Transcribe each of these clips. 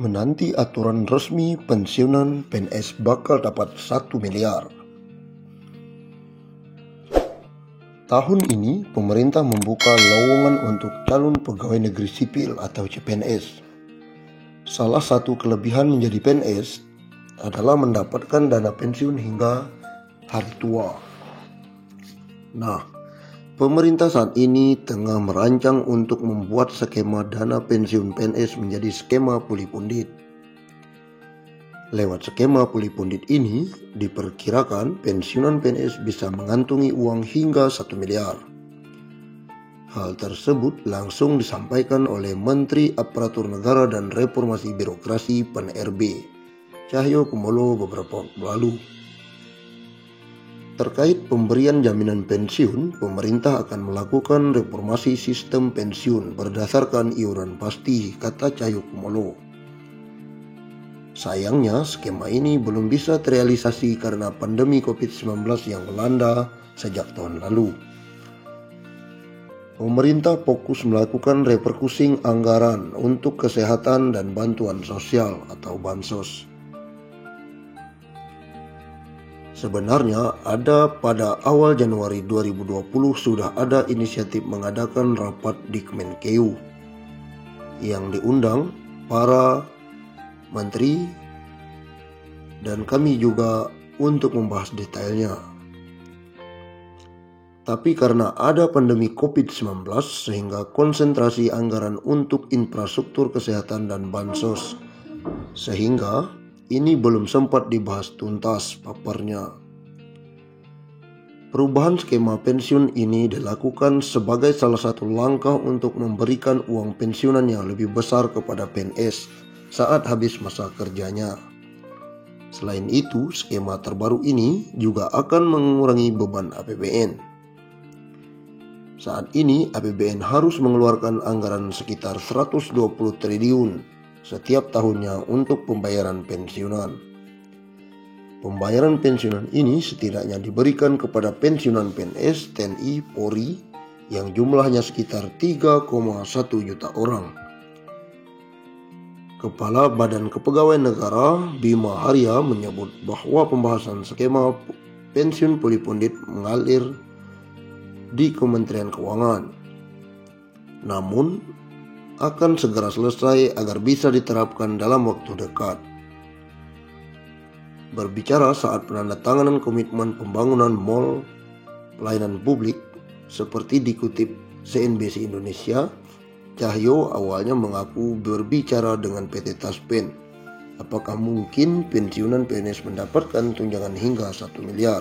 menanti aturan resmi pensiunan PNS bakal dapat 1 miliar. Tahun ini pemerintah membuka lowongan untuk calon pegawai negeri sipil atau CPNS. Salah satu kelebihan menjadi PNS adalah mendapatkan dana pensiun hingga hari tua. Nah, pemerintah saat ini tengah merancang untuk membuat skema dana pensiun PNS menjadi skema puli pundit. Lewat skema puli pundit ini, diperkirakan pensiunan PNS bisa mengantungi uang hingga 1 miliar. Hal tersebut langsung disampaikan oleh Menteri Aparatur Negara dan Reformasi Birokrasi (PAN-RB) Cahyokumolo beberapa waktu lalu. Terkait pemberian jaminan pensiun, pemerintah akan melakukan reformasi sistem pensiun berdasarkan iuran pasti, kata Cahyokumolo. Sayangnya, skema ini belum bisa terrealisasi karena pandemi COVID-19 yang melanda sejak tahun lalu. Pemerintah fokus melakukan refocusing anggaran untuk kesehatan dan bantuan sosial atau bansos. Sebenarnya pada awal Januari 2020 sudah ada inisiatif mengadakan rapat di Kemenkeu yang diundang para menteri dan kami juga untuk membahas detailnya. Tapi karena ada pandemi COVID-19 sehingga konsentrasi anggaran untuk infrastruktur kesehatan dan bansos, sehingga ini belum sempat dibahas tuntas paparnya. Perubahan skema pensiun ini dilakukan sebagai salah satu langkah untuk memberikan uang pensiunan yang lebih besar kepada PNS saat habis masa kerjanya. Selain itu, skema terbaru ini juga akan mengurangi beban APBN. Saat ini APBN harus mengeluarkan anggaran sekitar 120 triliun setiap tahunnya untuk pembayaran pensiunan. Pembayaran pensiunan ini setidaknya diberikan kepada pensiunan PNS, TNI, Polri yang jumlahnya sekitar 3,1 juta orang. Kepala Badan Kepegawaian Negara Bima Arya menyebut bahwa pembahasan skema pensiun puli pundit mengalir di Kementerian Keuangan, namun akan segera selesai agar bisa diterapkan dalam waktu dekat. Berbicara saat penandatanganan komitmen pembangunan mal pelayanan publik seperti dikutip CNBC Indonesia, Cahyo awalnya mengaku berbicara dengan PT Taspen. Apakah mungkin pensiunan PNS mendapatkan tunjangan hingga 1 miliar?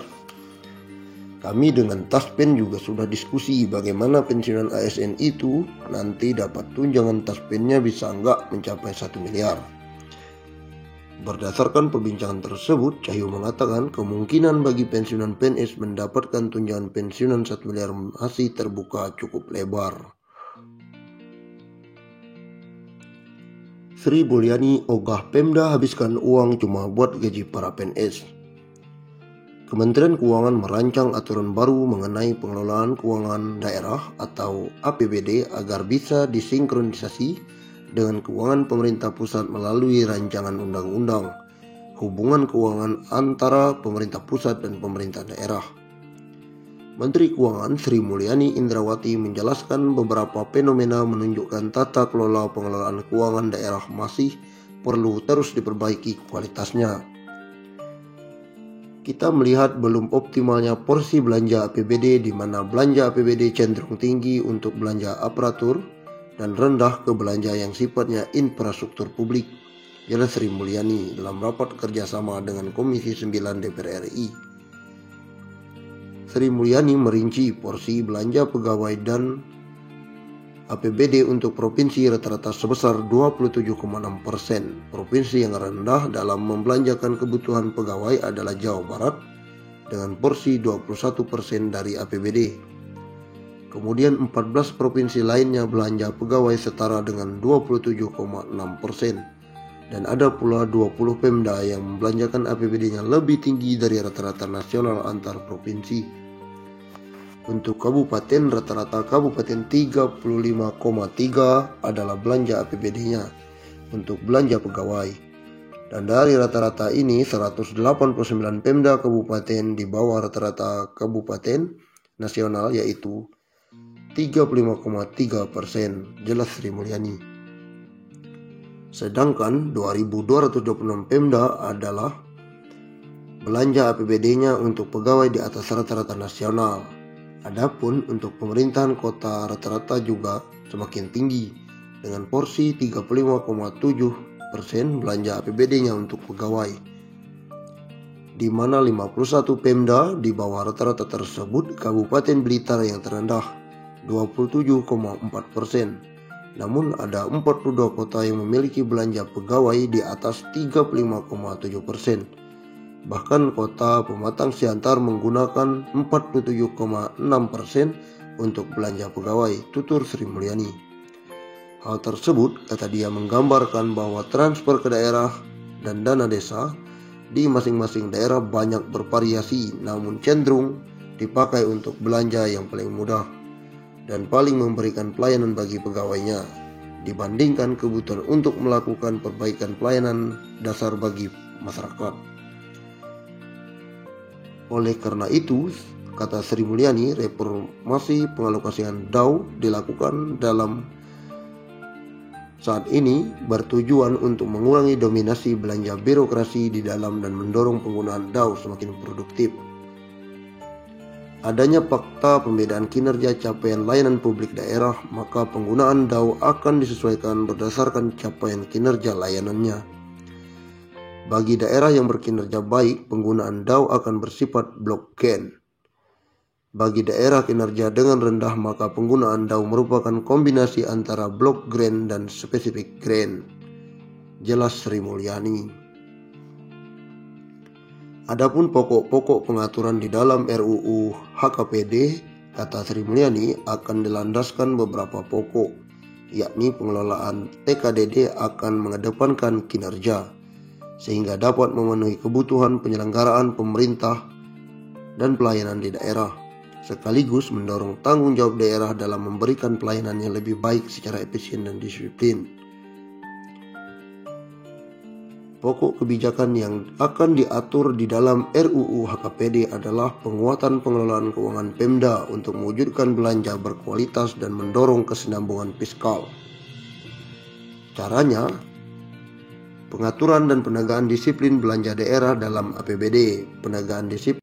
Kami dengan Taspen juga sudah diskusi bagaimana pensiunan ASN itu nanti dapat tunjangan Taspennya bisa nggak mencapai 1 miliar. Berdasarkan perbincangan tersebut, Cahyo mengatakan kemungkinan bagi pensiunan PNS mendapatkan tunjangan pensiunan 1 miliar masih terbuka cukup lebar. Sri Mulyani ogah Pemda habiskan uang cuma buat gaji para PNS. Kementerian Keuangan merancang aturan baru mengenai pengelolaan keuangan daerah atau APBD agar bisa disinkronisasi dengan keuangan pemerintah pusat melalui rancangan undang-undang hubungan keuangan antara pemerintah pusat dan pemerintah daerah. Menteri Keuangan Sri Mulyani Indrawati menjelaskan beberapa fenomena menunjukkan tata kelola pengelolaan keuangan daerah masih perlu terus diperbaiki kualitasnya. Kita melihat belum optimalnya porsi belanja APBD di mana belanja APBD cenderung tinggi untuk belanja aparatur dan rendah ke belanja yang sifatnya infrastruktur publik, jelas Sri Mulyani dalam rapat kerjasama dengan Komisi 9 DPR RI. Sri Mulyani merinci porsi belanja pegawai dan APBD untuk provinsi rata-rata sebesar 27,6%. Provinsi yang rendah dalam membelanjakan kebutuhan pegawai adalah Jawa Barat dengan porsi 21% dari APBD. Kemudian 14 provinsi lainnya belanja pegawai setara dengan 27,6%. Dan ada pula 20 Pemda yang membelanjakan APBD-nya lebih tinggi dari rata-rata nasional antar provinsi. Untuk kabupaten, rata-rata kabupaten 35,3 adalah belanja APBD-nya. untuk belanja pegawai. Dan dari rata-rata ini 189 Pemda kabupaten di bawah rata-rata kabupaten nasional, yaitu 35,3%, jelas Sri Mulyani. Sedangkan 2.226 Pemda adalah belanja APBD-nya untuk pegawai di atas rata-rata nasional. Adapun untuk pemerintahan kota rata-rata juga semakin tinggi dengan porsi 35,7% belanja APBD-nya untuk pegawai, di mana 51 Pemda di bawah rata-rata tersebut Kabupaten Blitar yang terendah 27,4%. Namun ada 42 kota yang memiliki belanja pegawai di atas 35,7%. Bahkan kota Pematang Siantar menggunakan 47,6% untuk belanja pegawai, tutur Sri Mulyani. Hal tersebut, kata dia, menggambarkan bahwa transfer ke daerah dan dana desa di masing-masing daerah banyak bervariasi, namun cenderung dipakai untuk belanja yang paling mudah dan paling memberikan pelayanan bagi pegawainya dibandingkan kebutuhan untuk melakukan perbaikan pelayanan dasar bagi masyarakat. Oleh karena itu, kata Sri Mulyani, reformasi pengalokasian DAU dilakukan dalam saat ini bertujuan untuk mengurangi dominasi belanja birokrasi di dalam dan mendorong penggunaan DAU semakin produktif. Adanya fakta pembedaan kinerja capaian layanan publik daerah, maka penggunaan DAU akan disesuaikan berdasarkan capaian kinerja layanannya. Bagi daerah yang berkinerja baik, penggunaan DAU akan bersifat blok grant. Bagi daerah kinerja dengan rendah, maka penggunaan DAU merupakan kombinasi antara blok grant dan spesifik grant, jelas Sri Mulyani. Adapun pokok-pokok pengaturan di dalam RUU HKPD, kata Sri Mulyani, akan dilandaskan beberapa pokok, yakni pengelolaan TKDD akan mengedepankan kinerja sehingga dapat memenuhi kebutuhan penyelenggaraan pemerintah dan pelayanan di daerah, sekaligus mendorong tanggung jawab daerah dalam memberikan pelayanan yang lebih baik secara efisien dan disiplin. Pokok kebijakan yang akan diatur di dalam RUU HKPD adalah penguatan pengelolaan keuangan Pemda untuk mewujudkan belanja berkualitas dan mendorong kesinambungan fiskal. Caranya, pengaturan dan penegakan disiplin belanja daerah dalam APBD, penegakan disiplin